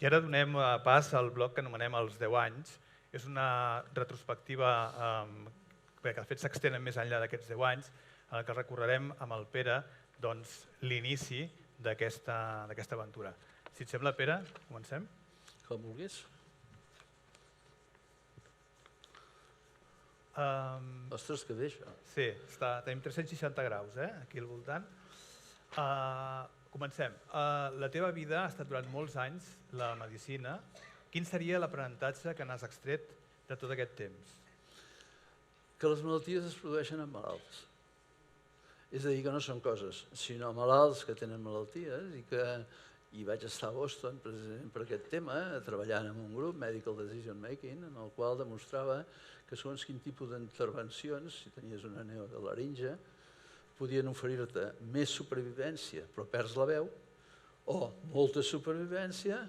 I ara donem pas al bloc que anomenem els 10 anys. És una retrospectiva que de fet s'extén més enllà d'aquests 10 anys, en el que recorrerem amb el Pere l'inici d'aquesta aventura. Si et sembla, Pere, comencem? Com vulguis. Ostres, que bé, això. Sí, tenim 360 graus aquí al voltant. Comencem. La teva vida ha estat durant molts anys la medicina. Quin seria l'aprenentatge que n'has extret de tot aquest temps? Que les malalties es produeixen en malalts. És a dir, que no són coses, sinó malalts que tenen malalties i vaig estar a Boston precisament per aquest tema, treballant en un grup, Medical Decision Making, en el qual demostrava que segons quin tipus d'intervencions, si tenies una neodelaringe, podien oferir-te més supervivència però perds la veu, o molta supervivència,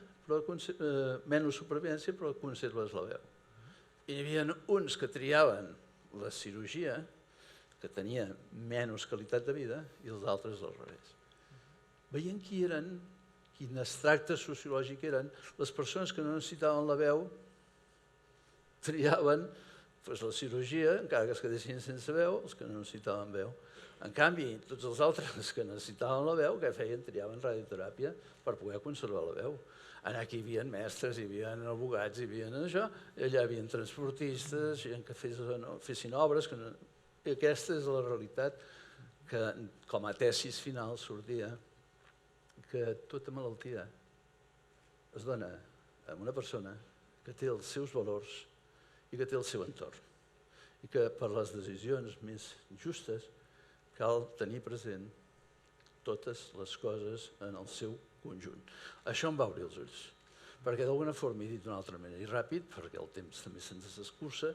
menys supervivència però conserves la veu. I hi havia uns que triaven la cirurgia, que tenia menys qualitat de vida, i els altres al revés. Veient quin extracte sociològic eren, les persones que no necessitaven la veu triaven la cirurgia, encara que es quedessin sense veu, els que no necessitaven veu. En canvi, tots els altres que necessitaven la veu, què feien? Triaven radioteràpia per poder conservar la veu. Aquí hi havia mestres, hi havia abogats, hi havia això, allà hi havia transportistes, gent que fessin obres. I aquesta és la realitat que, com a tesis final, sortia que tota malaltia es dona a una persona que té els seus valors i que té el seu entorn. I que per les decisions més justes cal tenir present totes les coses en el seu conjunt. Això em va obrir els ulls, perquè d'alguna forma, he dit d'una altra manera i ràpid, perquè el temps també se'ns escurça,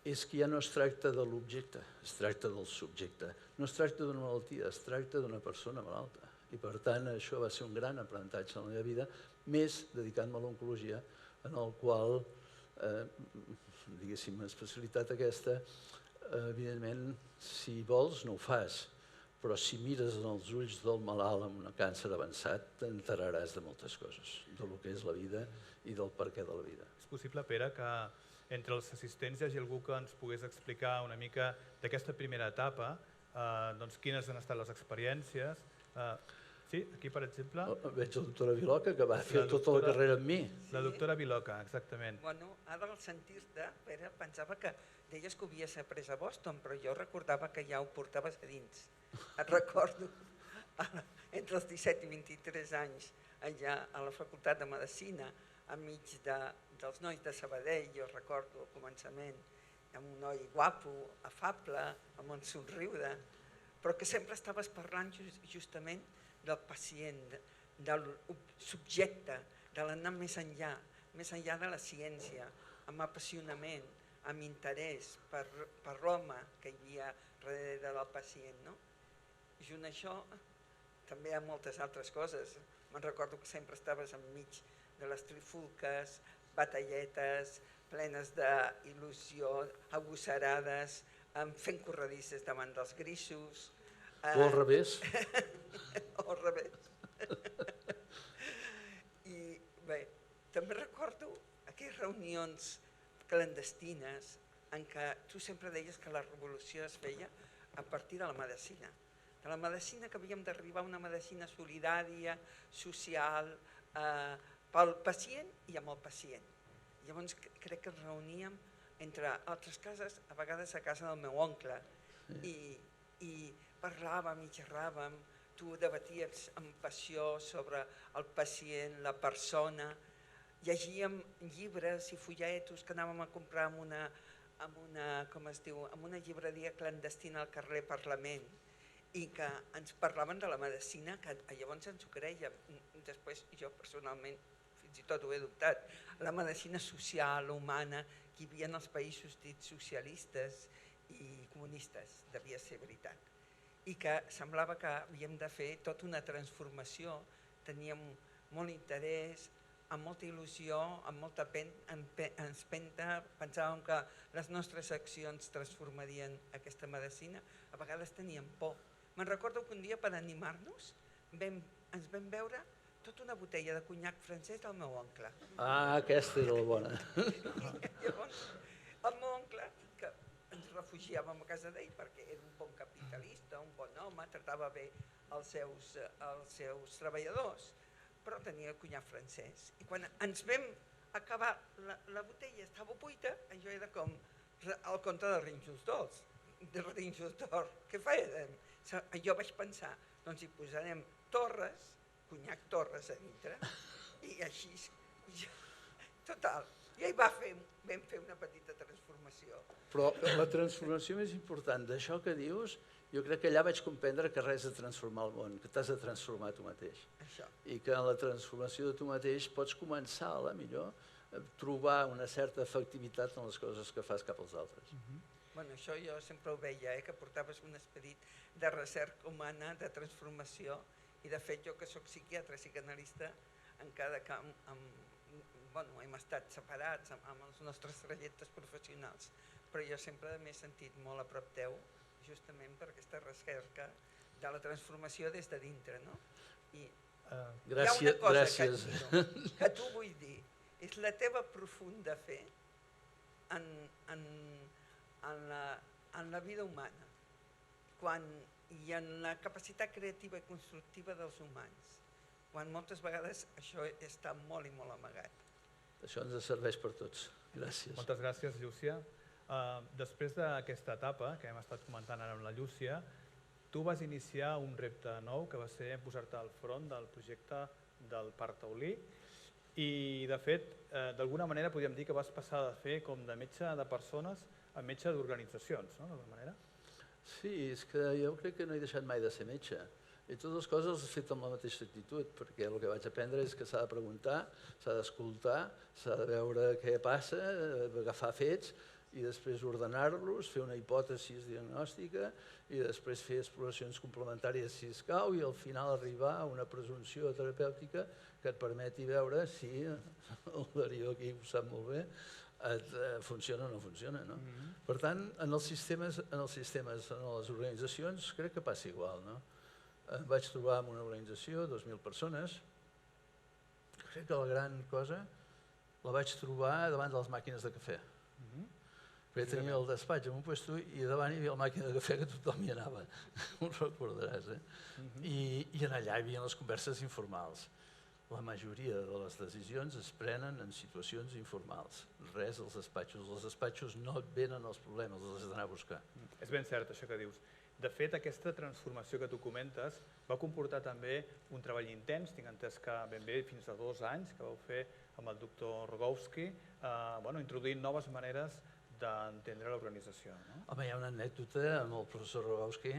és que ja no es tracta de l'objecte, es tracta del subjecte. No es tracta d'una malaltia, es tracta d'una persona malalta. I per tant, això va ser un gran aprenentatge en la meva vida, més dedicant-me a l'oncologia, en el qual, diguéssim, especialitat aquesta, evidentment, si vols, no ho fas, però si mires en els ulls del malalt amb un càncer avançat, t'enteraràs de moltes coses, del que és la vida i del perquè de la vida. És possible, Pere, que entre els assistents hi hagi algú que ens pogués explicar una mica d'aquesta primera etapa, quines han estat les experiències? Sí, aquí, per exemple... Veig la doctora Viloca, que va fer tota la carrera amb mi. La doctora Viloca, exactament. Bueno, ara al sentir-te, Pere, pensava que deies que ho havies après a Boston, però jo recordava que ja ho portaves a dins. Et recordo, entre els 17 i 23 anys, allà a la Facultat de Medicina, enmig dels nois de Sabadell, jo recordo al començament, amb un noi guapo, afable, amb un somriure, però que sempre estaves parlant justament del pacient, del subjecte, de l'anar més enllà de la ciència, amb apassionament, amb interès per l'home que hi havia darrere del pacient. Junt a això, també hi ha moltes altres coses. Me'n recordo que sempre estaves enmig de les trifulques, batalletes, plenes d'il·lusió, agosarades, fent corredisses davant dels grisos. O al revés. O al revés. I bé, també recordo aquelles reunions clandestines en què tu sempre deies que la revolució es feia a partir de la medicina. De la medicina, que havíem d'arribar a una medicina solidària, social, pel pacient i amb el pacient. Llavors crec que ens reuníem, entre altres cases, a vegades a casa del meu oncle, i parlàvem i xerràvem, tu debaties amb passió sobre el pacient, la persona, llegíem llibres i fulletos que anàvem a comprar en una llibreria clandestina al carrer Parlament, i que ens parlaven de la medicina, que llavors ens ho creiem. Després jo personalment fins i tot ho he dubtat. La medicina social, humana, que hi havia en els països dits socialistes i comunistes, devia ser veritat. I que semblava que havíem de fer tota una transformació, teníem molt interès, amb molta il·lusió, amb molta empenta, pensàvem que les nostres accions transformarien aquesta medicina, a vegades teníem por. Me'n recordo que un dia, per animar-nos, ens vam veure tota una botella de conyac francès del meu oncle. Ah, aquesta era la bona. Llavors, el meu oncle, que ens refugiàvem a casa d'ell perquè era un bon capitalista, un bon home, tractava bé els seus treballadors, però tenia el conyac francès. I quan ens vam acabar, la botella estava buida, allò era com el conte de Rínxols d'Ors. De Rínxols d'Or, què farem? Jo vaig pensar, doncs hi posarem torres, conyac torres a dintre, i així, total. I vam fer una petita transformació. Però la transformació més important d'això que dius, jo crec que allà vaig comprendre que res de transformar el món, que t'has de transformar tu mateix. Això. I que en la transformació de tu mateix pots començar, a la millor, a trobar una certa efectivitat en les coses que fas cap als altres. Bueno, això jo sempre ho veia, que portaves un esperit de recerca humana, de transformació, i de fet jo que soc psiquiatre, psicanalista, encara que hem estat separats amb els nostres trajectes professionals, però jo sempre m'he sentit molt a prop teu, justament per aquesta recerca de la transformació des de dintre, no? I Gràcies. hi ha una cosa que t'ho vull dir, és la teva profunda fe en la vida humana i en la capacitat creativa i constructiva dels humans, quan moltes vegades això està molt i molt amagat. Això ens serveix per tots. Gràcies. Moltes gràcies, Llúcia. Després d'aquesta etapa que hem estat comentant ara amb la Llúcia, tu vas iniciar un repte nou que va ser posar-te al front del projecte del Parc Taulí i, de fet, d'alguna manera podríem dir que vas passar de fer com de metge de persones a metge d'organitzacions, no?, d'alguna manera. Sí, és que jo crec que no he deixat mai de ser metge. I totes les coses les he fet amb la mateixa actitud, perquè el que vaig aprendre és que s'ha de preguntar, s'ha d'escoltar, s'ha de veure què passa, agafar fets i després ordenar-los, fer una hipòtesi diagnòstica i després fer exploracions complementàries si escau i al final arribar a una presumpció terapèutica que et permeti veure si el Darío aquí ho sap molt bé, funciona o no funciona. Per tant, en els sistemes, en les organitzacions, crec que passa igual. Em vaig trobar en una organització, 2.000 persones. Crec que la gran cosa la vaig trobar davant de les màquines de cafè. Perquè tenia el despatx en un lloc i davant hi havia la màquina de cafè que tothom hi anava, ho recordaràs. I allà hi havia les converses informals. La majoria de les decisions es prenen en situacions informals. Res als despatxos. Els despatxos no et venen els problemes, els has d'anar a buscar. És ben cert això que dius. De fet, aquesta transformació que tu comentes va comportar també un treball intens, tinc entès que ben bé fins a 2 anys que vau fer amb el doctor Rogowski, introduint noves maneres d'entendre l'organització. Home, hi ha una anècdota amb el professor Rogowski.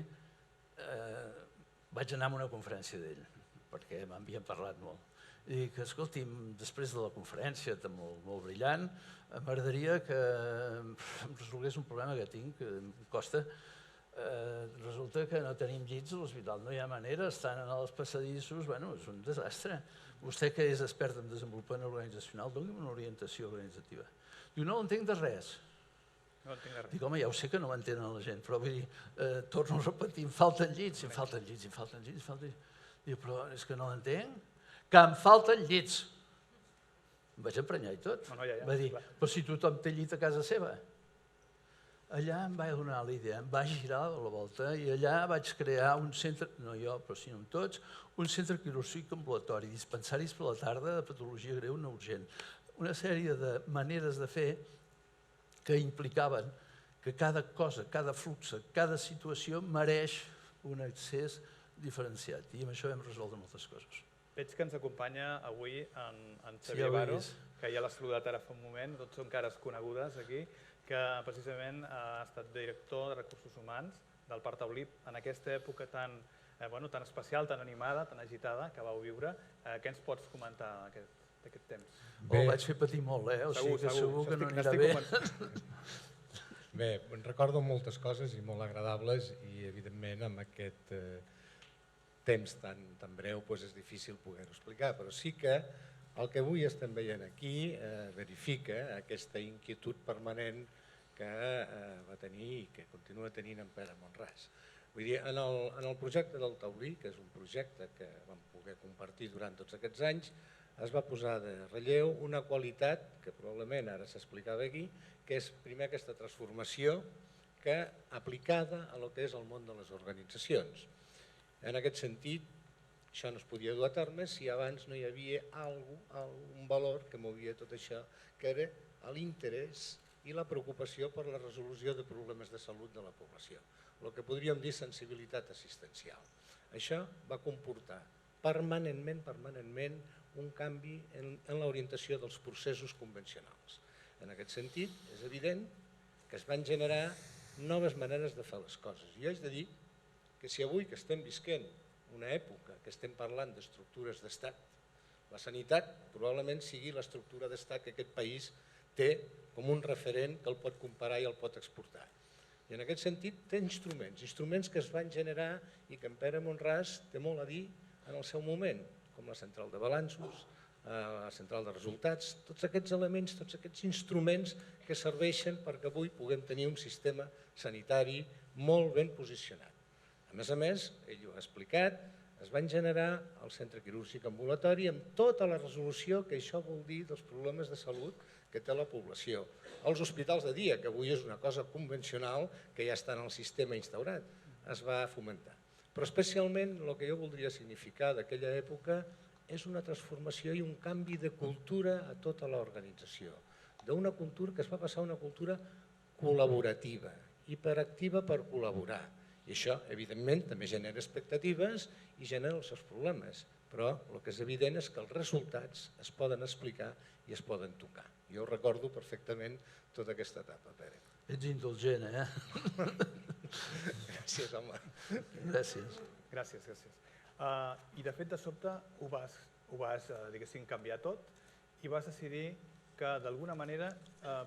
Vaig anar a una conferència d'ell, perquè m'havien parlat molt. I dic, escolti'm, després de la conferència, molt brillant, m'agradaria que em resolgués un problema que tinc, que em costa. Resulta que no tenim llits a l'hospital, no hi ha manera, estan en els passadissos, és un desastre. Vostè que és expert en desenvolupament organitzacional, doni'm una orientació organitzativa. Diu, no entenc de res. No entenc res. Dic, home, ja ho sé que no m'entenen la gent, però vull dir, torno a repetir, em falten llits, em falten llits, em falten llits, em falten llits. Dic, però és que no l'entenc, que em falten llits. Em vaig emprenyar i tot. No, ja, Va dir, clar. però si tothom té llit a casa seva. Allà em va donar la idea, em va girar a la volta i allà vaig crear un centre, no jo, però sí amb tots, un centre quirúrgic ambulatori, dispensaris per la tarda de patologia greu no urgent. Una sèrie de maneres de fer que implicaven que cada cosa, cada flux, cada situació mereix un accés diferenciat i amb això hem resolt moltes coses. Veig que ens acompanya avui en Sí, Xavier ja ho he Baro, vist. que ja l'ha saludat ara fa un moment, tots són cares conegudes aquí, que precisament ha estat director de Recursos Humans del Parc Taulí en aquesta època tan especial, tan animada, tan agitada que vau viure. Què ens pots comentar d'aquest temps? El vaig fer patir molt, o sigui que segur que no anirà bé. Bé, recordo moltes coses i molt agradables i evidentment amb aquest temps tan breu és difícil poder-ho explicar, però sí que el que avui estem veient aquí verifica aquesta inquietud permanent que va tenir i que continua tenint en Pere Monràs. Vull dir, en el projecte del Taulí, que és un projecte que vam poder compartir durant tots aquests anys, es va posar de relleu una qualitat que probablement ara s'explicava aquí, que és primer aquesta transformació que aplicada a lo que és el món de les organitzacions. En aquest sentit, això no es podia dur a terme si abans no hi havia un valor que movia tot això, que era l'interès i la preocupació per la resolució de problemes de salut de la població, el que podríem dir sensibilitat assistencial. Això va comportar permanentment un canvi en l'orientació dels processos convencionals. En aquest sentit, és evident que es van generar noves maneres de fer les coses. Jo haig de dir que si avui que estem visquent una època que estem parlant d'estructures d'estat, la sanitat probablement sigui l'estructura d'estat que aquest país té com un referent que el pot comparar i el pot exportar. I en aquest sentit té instruments que es van generar i que en Pere Monràs té molt a dir en el seu moment, com la central de balanços, la central de resultats, tots aquests elements, tots aquests instruments que serveixen perquè avui puguem tenir un sistema sanitari molt ben posicionat. A més, ell ho ha explicat, es van generar el centre quirúrgic ambulatori amb tota la resolució que això vol dir dels problemes de salut que té la població. Els hospitals de dia, que avui és una cosa convencional que ja està en el sistema instaurat, es va fomentar. Però especialment el que jo voldria significar d'aquella època és una transformació i un canvi de cultura a tota l'organització. D'una cultura que es va passar a una cultura col·laborativa, hiperactiva per col·laborar. I això, evidentment, també genera expectatives i genera els seus problemes. Però el que és evident és que els resultats es poden explicar i es poden tocar. Jo recordo perfectament tota aquesta etapa, Pere. Ets indulgent, Gràcies, home. Gràcies. Gràcies. I de fet, de sobte, ho vas diguéssim, canviar tot i vas decidir que d'alguna manera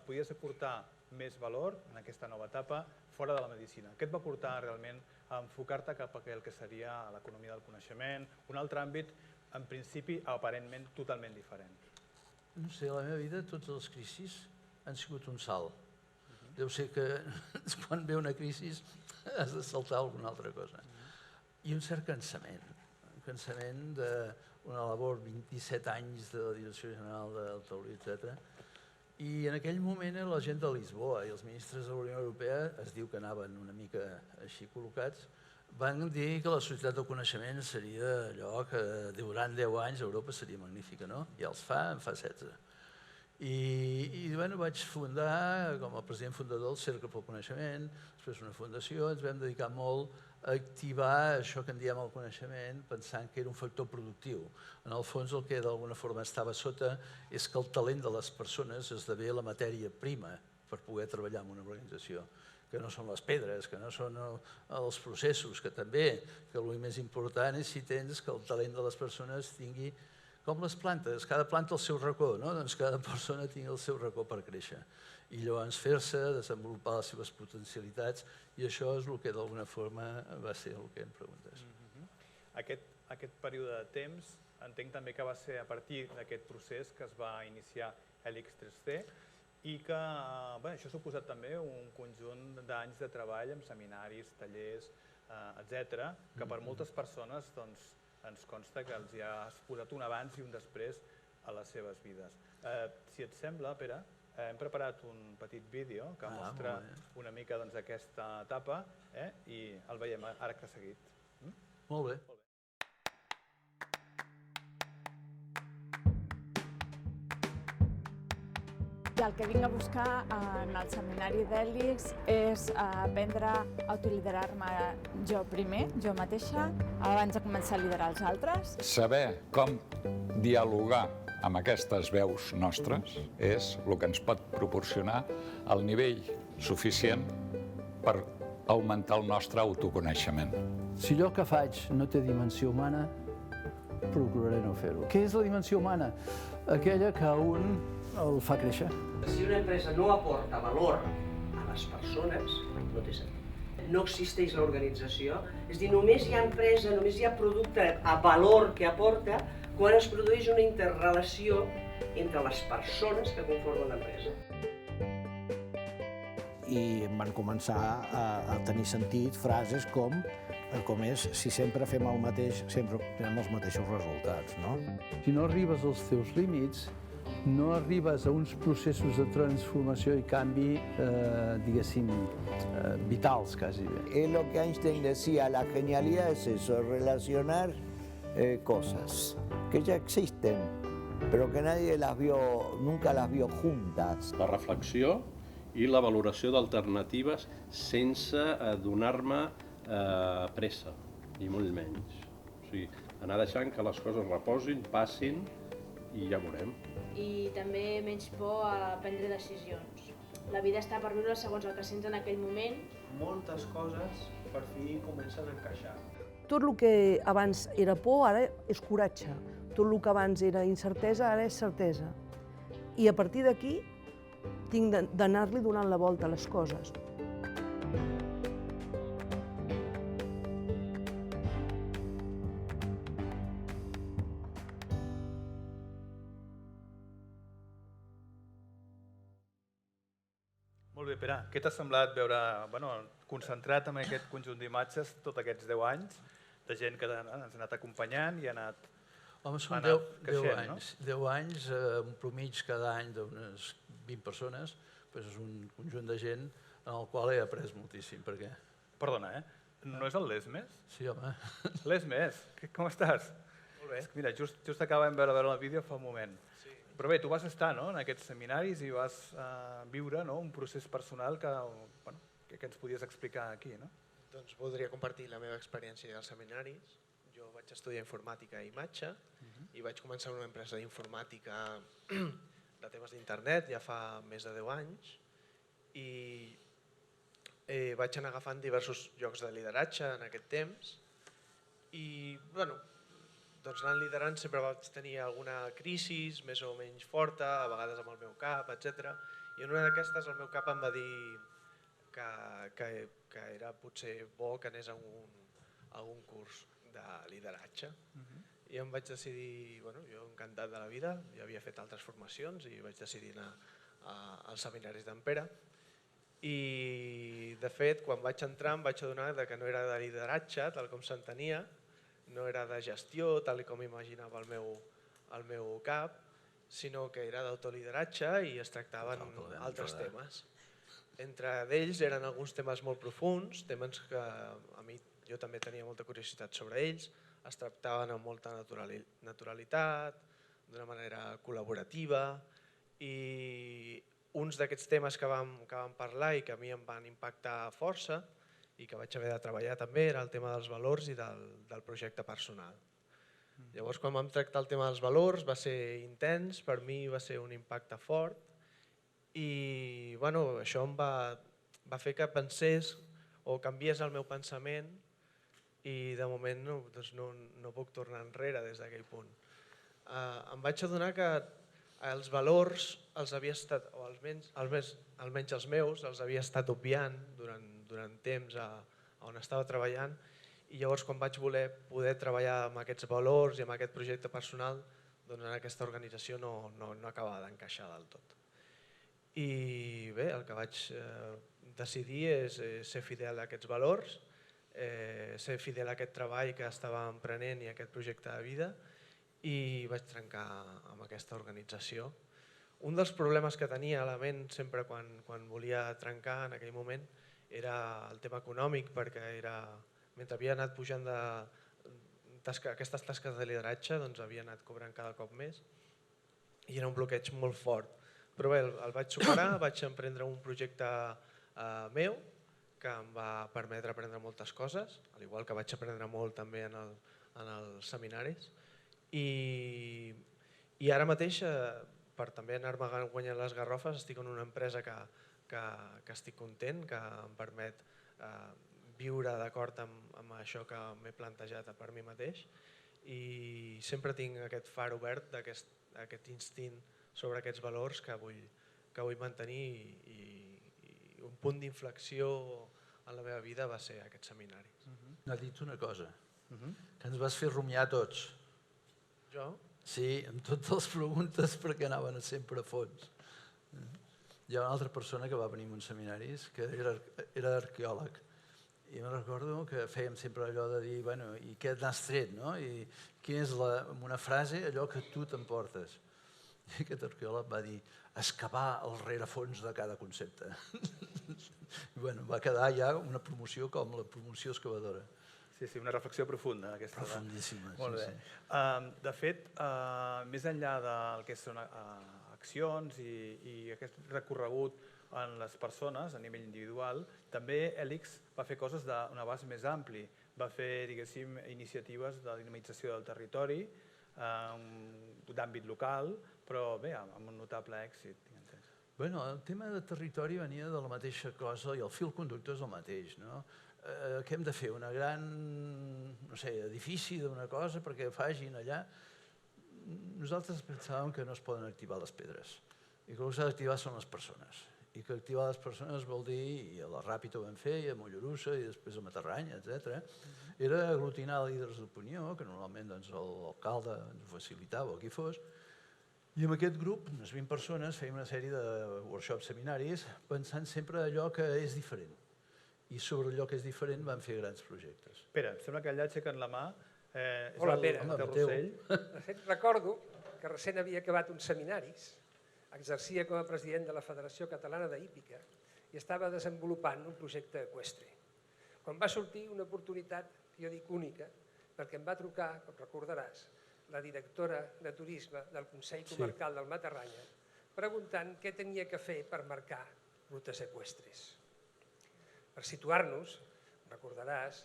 podies aportar més valor en aquesta nova etapa fora de la medicina. Què et va portar realment a enfocar-te cap a el que seria l'economia del coneixement, un altre àmbit, en principi, aparentment totalment diferent? No sé, a la meva vida totes les crisis han sigut un salt. Deu ser que quan ve una crisi has de saltar alguna altra cosa. I un cert cansament d'una labor, 27 anys de la Direcció General del Taulí, etc. I en aquell moment la gent de Lisboa i els ministres de la Unió Europea, es diu que anaven una mica així col·locats, van dir que la societat del coneixement seria allò que durant 10 anys Europa seria magnífica, no? Ja els fa, en fa 16. I vaig fundar, com a president fundador, el Cercle pel Coneixement, després una fundació, ens vam dedicar molt a activar això que en diem el coneixement, pensant que era un factor productiu. En el fons el que d'alguna forma estava sota és que el talent de les persones esdevé la matèria prima per poder treballar en una organització, que no són les pedres, que no són els processos, que també, que el més important és si tens que el talent de les persones tingui, com les plantes, cada planta el seu racó, doncs cada persona tingui el seu racó per créixer. I llavors fer-se, desenvolupar les seves potencialitats, i això és el que d'alguna forma va ser el que em preguntes. Aquest període de temps entenc també que va ser a partir d'aquest procés que es va iniciar Helix 3D i que això ha suposat també un conjunt d'anys de treball amb seminaris, tallers, etc., que per moltes persones ens consta que els hi has posat un abans i un després a les seves vides. Si et sembla, Pere, hem preparat un petit vídeo que mostra una mica aquesta etapa i el veiem ara que seguit. Molt bé. I el que vinc a buscar en el seminari d'Hèlix és aprendre a autoliderar-me jo primer, jo mateixa, abans de començar a liderar els altres. Saber com dialogar amb aquestes veus nostres és el que ens pot proporcionar el nivell suficient per augmentar el nostre autoconeixement. Si allò que faig no té dimensió humana, procuraré no fer-ho. Què és la dimensió humana? Aquella que un el fa créixer. Si una empresa no aporta valor a les persones, no té sentit. No existeix l'organització, és a dir, només hi ha empresa, només hi ha producte a valor que aporta quan es produeix una interrelació entre les persones que conformen l'empresa. I van començar a tenir sentit frases com és, si sempre fem el mateix, sempre obtenem els mateixos resultats, no? Si no arribes als teus límits, no arribes a uns processos de transformació i canvi, diguéssim, vitals, quasi bé. Es lo que Einstein decía, la genialidad es eso, relacionar cosas que ya existen, pero que nadie nunca las vio juntas. La reflexió i la valoració d'alternatives sense donar-me pressa, ni molt menys. O sigui, anar deixant que les coses reposin, passin i ja veurem. I també menys por a prendre decisions. La vida està per viure segons el que sents en aquell moment. Moltes coses per fi comencen a encaixar. Tot el que abans era por, ara és coratge. Tot el que abans era incertesa, ara és certesa. I a partir d'aquí tinc d'anar-li donant la volta a les coses. Molt bé, Pere. Què t'ha semblat veure, concentrat en aquest conjunt d'imatges tots aquests 10 anys de gent que ens ha anat acompanyant i ha anat creixent? Home, són 10 anys. 10 anys, un promig cada any d'unes 20 persones, és un conjunt de gent en el qual he après moltíssim. Per què? Perdona, no és el Lesmes? Sí, home. Lesmes, com estàs? Molt bé. Mira, just acabem de veure el vídeo fa un moment. Però bé, tu vas estar en aquests seminaris i vas viure un procés personal que ens podies explicar aquí. Doncs voldria compartir la meva experiència als seminaris. Jo vaig estudiar informàtica i imatge i vaig començar una empresa d'informàtica de temes d'internet ja fa més de 10 anys i vaig anar agafant diversos llocs de lideratge en aquest temps i, doncs anant liderant sempre vaig tenir alguna crisi més o menys forta, a vegades amb el meu cap, etc. I en una d'aquestes el meu cap em va dir que era potser bo que anés a un curs de lideratge. I em vaig decidir, jo encantat de la vida, ja havia fet altres formacions i vaig decidir anar als seminaris d'en Pere. I de fet, quan vaig entrar em vaig adonar que no era de lideratge, tal com s'entenia, no era de gestió, tal com imaginava el meu cap, sinó que era d'autolideratge i es tractaven altres temes. Entre ells eren alguns temes molt profuns, temes que a mi jo també tenia molta curiositat sobre ells, es tractaven amb molta naturalitat, d'una manera col·laborativa i uns d'aquests temes que vam parlar i que a mi em van impactar força i que vaig haver de treballar també era el tema dels valors i del projecte personal. Llavors, quan vam tractar el tema dels valors va ser intens, per mi va ser un impacte fort i això em va fer que pensés o canviés el meu pensament i de moment no puc tornar enrere des d'aquell punt. Em vaig adonar que els valors els havia estat, o almenys els meus, els havia estat obviant durant temps on estava treballant i llavors quan vaig voler poder treballar amb aquests valors i amb aquest projecte personal, doncs en aquesta organització no acabava d'encaixar del tot. I bé, el que vaig decidir és ser fidel a aquests valors, ser fidel a aquest treball que estava emprenent i a aquest projecte de vida, i vaig trencar amb aquesta organització. Un dels problemes que tenia a la ment sempre quan volia trencar en aquell moment era el tema econòmic, perquè mentre havia anat pujant aquestes tasques de lideratge, doncs havia anat cobrant cada cop més i era un bloqueig molt fort. Però bé, el vaig superar, vaig emprendre un projecte meu que em va permetre aprendre moltes coses, al igual que vaig aprendre molt també en els seminaris. I ara mateix, per també anar-me guanyant les garrofes, estic en una empresa que estic content, que em permet viure d'acord amb això que m'he plantejat per mi mateix, i sempre tinc aquest far obert d'aquest instint sobre aquests valors que vull mantenir, i un punt d'inflexió en la meva vida va ser aquest seminari. N'ha dit una cosa, que ens vas fer rumiar tots. Jo? Sí, amb totes les preguntes perquè anaven sempre a fons. Hi ha una altra persona que va venir a uns seminaris que era arqueòleg, i me'n recordo que fèiem sempre allò de dir, bueno, i què n'has tret, no? I quina és, amb una frase, allò que tu t'emportes. I aquest arqueòleg va dir, excavar el rerefons de cada concepte. I bueno, va quedar ja una promoció com la promoció excavadora. Sí, una reflexió profunda. Profundíssima. Molt bé. De fet, més enllà del que són accions i aquest recorregut en les persones a nivell individual, també Hèlix va fer coses d'un abast més ampli. Va fer, diguéssim, iniciatives de dinamització del territori, d'àmbit local, però bé, amb un notable èxit. Bueno, el tema de territori venia de la mateixa cosa i el fil conductor és el mateix, no? Què hem de fer? Un gran, no sé, edifici d'una cosa perquè facin allà? Nosaltres pensàvem que no es poden activar les pedres i que el que s'ha d'activar són les persones, i que activar les persones vol dir, i a la Ràpita ho vam fer, i a Mollerussa, i després a Matarranya, etc., era aglutinar líders d'opinió, que normalment l'alcalde ens ho facilitava o qui fos, i amb aquest grup, unes 20 persones, fèiem una sèrie de workshops, seminaris, pensant sempre allò que és diferent. I sobre allò que és diferent van fer grans projectes. Pere, em sembla que allà aixequen la mà. Hola, Pere. Rossell. De fet, recordo que recent havia acabat uns seminaris, exercia com a president de la Federació Catalana d'Hípica i estava desenvolupant un projecte eqüestre. Quan va sortir una oportunitat, jo dic única, perquè em va trucar, com recordaràs, la directora de turisme del Consell Comarcal del Matarranya, preguntant què tenia que fer per marcar rutes eqüestres. Per situar-nos, recordaràs,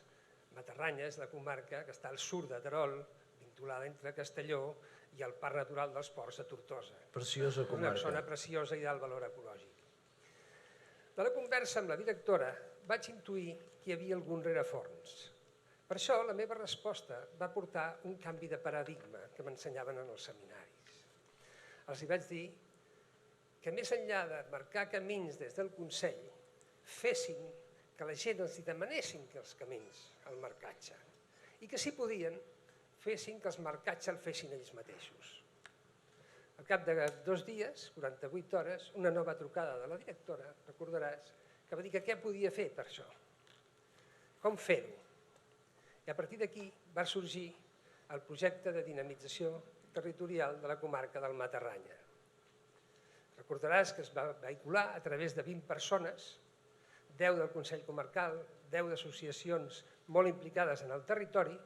Matarranya és la comarca que està al sud de Terol, vinculada entre Castelló i el Parc Natural dels Ports a Tortosa. Preciosa comarca. Una zona preciosa i d'alt valor ecològic. De la conversa amb la directora vaig intuir que hi havia algun rerefons. Per això la meva resposta va portar un canvi de paradigma que m'ensenyaven en els seminaris. Els hi vaig dir que més enllà de marcar camins des del Consell, fessin que la gent els demanessin que els camins, el marcatge, i que si podien, fessin que els marcatge el fessin ells mateixos. Al cap de 2 dies, 48 hores, una nova trucada de la directora, recordaràs, que va dir que què podia fer per això. Com fer-ho? I a partir d'aquí va sorgir el projecte de dinamització territorial de la comarca del Matarranya. Recordaràs que es va vehicular a través de 20 persones, 10 del Consell Comarcal, 10 d'associacions molt implicades en el territori,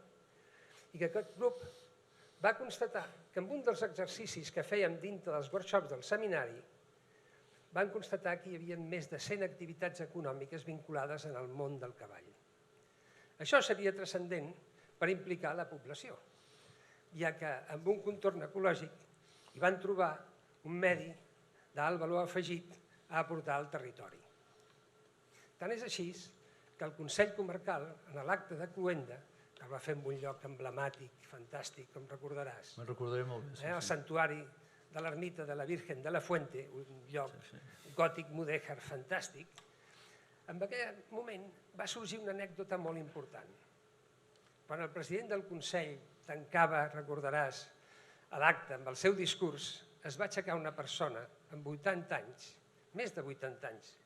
i que aquest grup va constatar que en un dels exercicis que fèiem dintre dels workshops del seminari van constatar que hi havia més de 100 activitats econòmiques vinculades en el món del cavall. Això seria transcendent per implicar la població, ja que amb un contorn ecològic hi van trobar un medi d'alt valor afegit a aportar al territori. Tant és així que el Consell Comarcal, en l'acte de cloenda, que el va fer en un lloc emblemàtic, fantàstic, com recordaràs, me'n recordaré molt bé. El santuari de l'ermita de la Virgen de la Fuente, un lloc gòtic mudèjar fantàstic, en aquell moment va sorgir una anècdota molt important. Quan el president del Consell tancava, recordaràs, l'acte amb el seu discurs, es va aixecar una persona amb 80 anys més de 80 anys.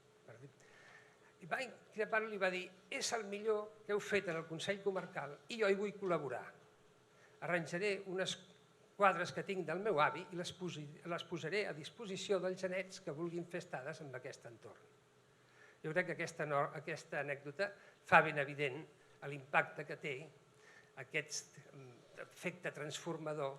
I va increpar-lo i va dir: és el millor que heu fet en el Consell Comarcal i jo hi vull col·laborar. Arranjaré unes quadres que tinc del meu avi i les posaré a disposició dels genets que vulguin fer estades en aquest entorn. Jo crec que aquesta anècdota fa ben evident l'impacte que té aquest efecte transformador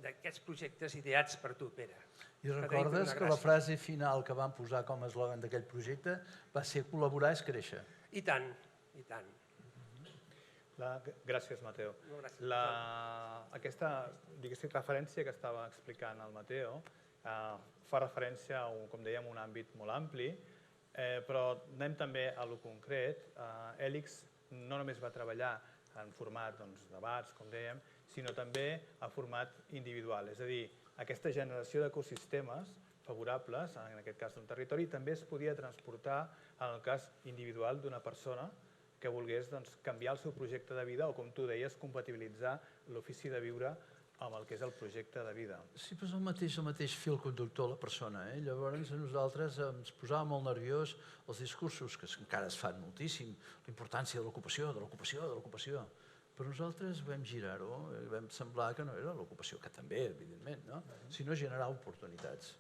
d'aquests projectes ideats per tu, Pere. I recordes que la frase final que van posar com a eslògan d'aquell projecte va ser col·laborar és créixer? I tant, i tant. Gràcies, Mateo. Aquesta referència que estava explicant el Mateo fa referència a, com dèiem, un àmbit molt ampli, però anem també a lo concret. Hèlix no només va treballar en format debats, com dèiem, sinó també a format individual. És a dir, aquesta generació d'ecosistemes favorables, en aquest cas d'un territori, també es podia transportar en el cas individual d'una persona que volgués canviar el seu projecte de vida o, com tu deies, compatibilitzar l'ofici de viure amb el que és el projecte de vida. Sí, però és el mateix fil conductor la persona. Llavors a nosaltres ens posava molt nerviós els discursos, que encara es fan moltíssim, la importància de l'ocupació, de l'ocupació, de l'ocupació. Però nosaltres vam girar-ho i vam semblar que no era l'ocupació, que també, evidentment, sinó generar oportunitats.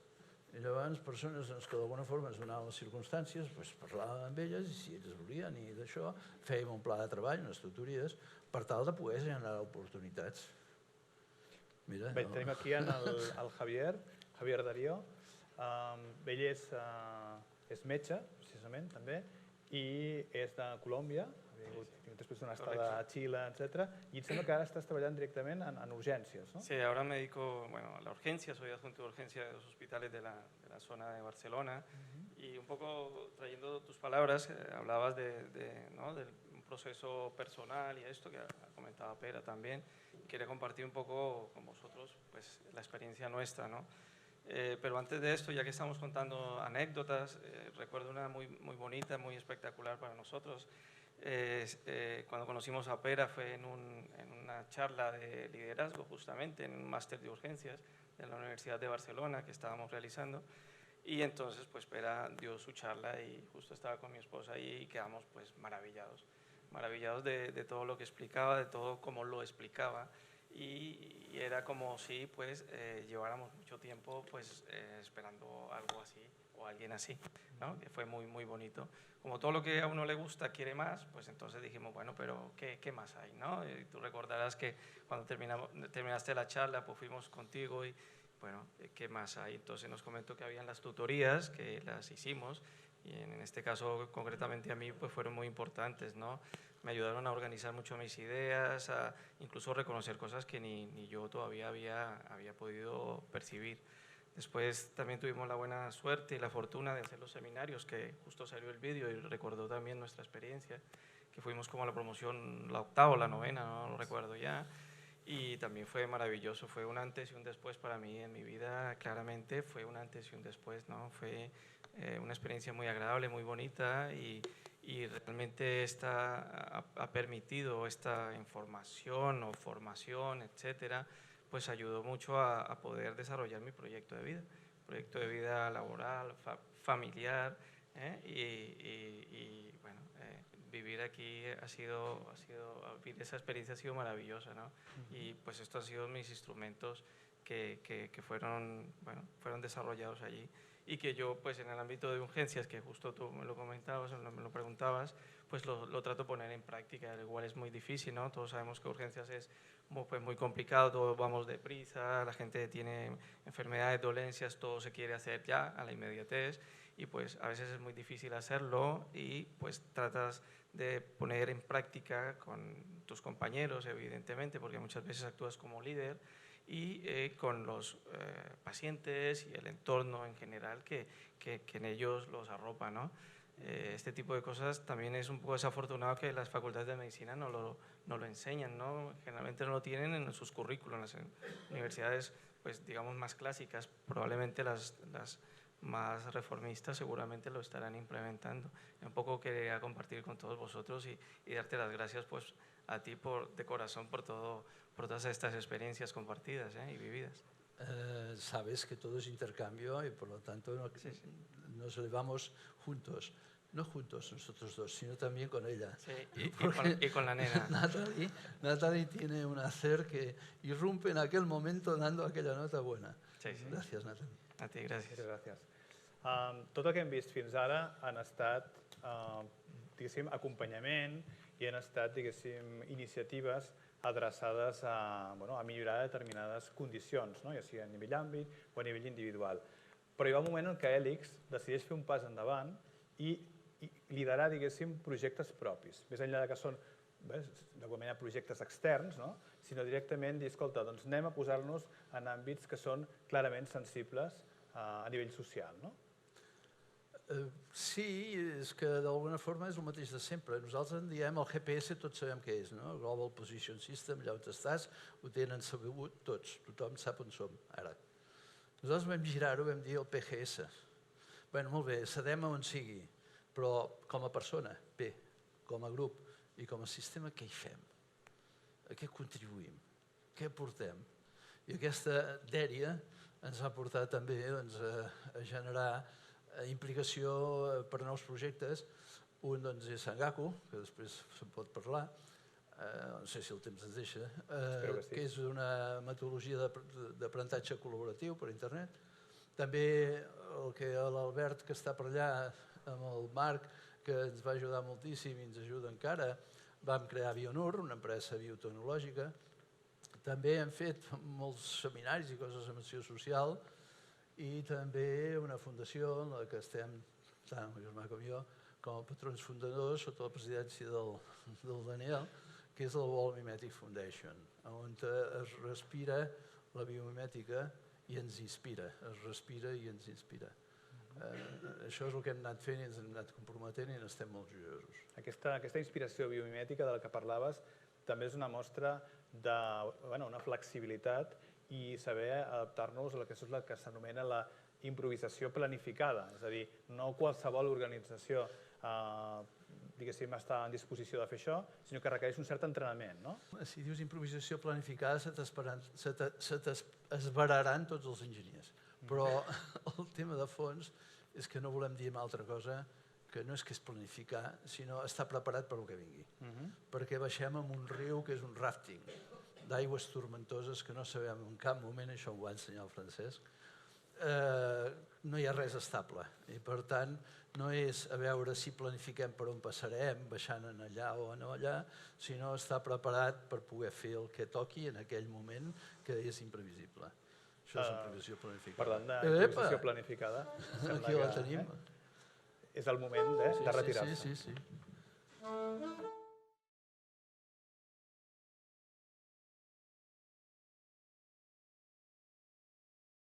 I llavors persones que d'alguna forma es donaven les circumstàncies, parlàvem amb elles i si elles volien i d'això fèiem un pla de treball, unes tutories, per tal de poder generar oportunitats. Bé, tenim aquí el Javier Darío. Ell és metge, precisament, també, i és de Colòmbia, después de una estada a Chile, etc. Y entiendo que ahora estás trabajando directamente en urgencias, ¿no? Sí, ahora me dedico a la urgencia, soy adjunto de urgencia de los hospitales de la zona de Barcelona. Y un poco trayendo tus palabras, hablabas de un proceso personal y esto que comentaba Pera también. Quería compartir un poco con vosotros la experiencia nuestra, ¿no? Pero antes de esto, ya que estamos contando anécdotas, recuerdo una muy bonita, muy espectacular para nosotros. Cuando conocimos a Pera fue en una charla de liderazgo, justamente en un máster de urgencias de la Universidad de Barcelona que estábamos realizando, y entonces Pera dio su charla y justo estaba con mi esposa ahí y quedamos maravillados de todo lo que explicaba, de todo cómo lo explicaba, y era como si lleváramos mucho tiempo esperando algo así o alguien así, ¿no? Que fue muy bonito. Como todo lo que a uno le gusta quiere más, entonces dijimos, bueno, pero ¿qué más hay, no? Y tú recordarás que cuando terminaste la charla, fuimos contigo y, bueno, ¿qué más hay? Entonces nos comentó que habían las tutorías, que las hicimos, y en este caso, concretamente a mí, fueron muy importantes, ¿no? Me ayudaron a organizar mucho mis ideas, a incluso reconocer cosas que ni yo todavía había podido percibir. Después también tuvimos la buena suerte y la fortuna de hacer los seminarios, que justo salió el vídeo y recordó también nuestra experiencia, que fuimos como a la promoción, la 8ª o la 9ª, no lo recuerdo ya, y también fue maravilloso, fue un antes y un después para mí en mi vida, claramente fue un antes y un después, ¿no? Fue una experiencia muy agradable, muy bonita, y realmente ha permitido esta información o formación, etcétera, ayudó mucho a poder desarrollar mi proyecto de vida laboral, familiar, y bueno, vivir aquí vivir esa experiencia ha sido maravillosa, ¿no? Y estos han sido mis instrumentos que fueron desarrollados allí, y que yo en el ámbito de urgencias, que justo tú me lo comentabas, me lo preguntabas, lo trato de poner en práctica. Igual es muy difícil, ¿no? Todos sabemos que urgencias es muy complicado, todos vamos deprisa, la gente tiene enfermedades, dolencias, todo se quiere hacer ya, a la inmediatez, y a veces es muy difícil hacerlo, y tratas de poner en práctica con tus compañeros, evidentemente, porque muchas veces actúas como líder, y con los pacientes y el entorno en general que en ellos los arropa, ¿no? Este tipo de cosas también es un poco desafortunado que las facultades de medicina no lo enseñan, ¿no? Generalmente no lo tienen en sus currículos. Las universidades, digamos, más clásicas, probablemente las más reformistas seguramente lo estarán implementando. Un poco quería compartir con todos vosotros y darte las gracias a ti de corazón por todas estas experiencias compartidas y vividas. sabes que todo es intercambio y por lo tanto nos elevamos juntos. No juntos nosotros dos, sino también con ella. Sí, y con la nena. Natalie tiene un hacer que irrumpe en aquel momento dando aquella nota buena. Sí. Gràcies, Natalie. A ti, gràcies. Gràcies. Tot el que hem vist fins ara han estat, diguéssim, acompanyament i han estat, diguéssim, iniciatives adreçades a millorar determinades condicions, ja sigui a nivell àmbit o a nivell individual. Però hi ha un moment en què Hèlix decideix fer un pas endavant i liderar, diguéssim, projectes propis. Més enllà que són d'alguna manera projectes externs, sinó directament dir, escolta, doncs anem a posar-nos en àmbits que són clarament sensibles a nivell social. Sí, és que d'alguna forma és el mateix de sempre. Nosaltres en diem el GPS, tots sabem què és, no? Global Position System, allà on estàs, ho tenen sabut tots, tothom sap on som ara. Nosaltres vam girar-ho, vam dir el PGS. Bé, molt bé, cedem a on sigui, però com a persona, bé, com a grup i com a sistema, què hi fem? A què contribuïm? Què aportem? I aquesta dèria ens ha portat també a generar implicació per a nous projectes. Un és Sangaku, que després se'n pot parlar, no sé si el temps ens deixa, que és una metodologia d'aprenentatge col·laboratiu per internet. També l'Albert, que està per allà, amb el Marc, que ens va ajudar moltíssim i ens ajuda encara, vam crear Bionur, una empresa biotecnològica. També hem fet molts seminaris i coses amb acció social, i també una fundació en la que estem, tant el germà com jo, com a patrons fundadors sota la presidència del Daniel, que és la World Mimetic Foundation, on es respira la biomimètica i ens inspira, es respira i ens inspira. Això és el que hem anat fent i ens hem anat comprometent i n'estem molt joiosos. Aquesta inspiració biomimètica de la que parlaves també és una mostra d'una flexibilitat i saber adaptar-nos a la que s'anomena la improvisació planificada. És a dir, no qualsevol organització està en disposició de fer això, sinó que requereix un cert entrenament. Si dius improvisació planificada, se t'esveraran tots els enginyers. Però el tema de fons és que no volem dir altra cosa que no és que és planificar, sinó estar preparat per al que vingui. Perquè baixem en un riu que és un rafting d'aigües tormentoses que no sabem en cap moment, això ho va ensenyar el Francesc, no hi ha res estable. I per tant, no és a veure si planifiquem per on passarem, baixant en allà o en allà, sinó estar preparat per poder fer el que toqui en aquell moment que és imprevisible. Això és improvisació planificada. Parlant d'improvisació planificada, aquí la tenim. És el moment de retirar-se. Sí.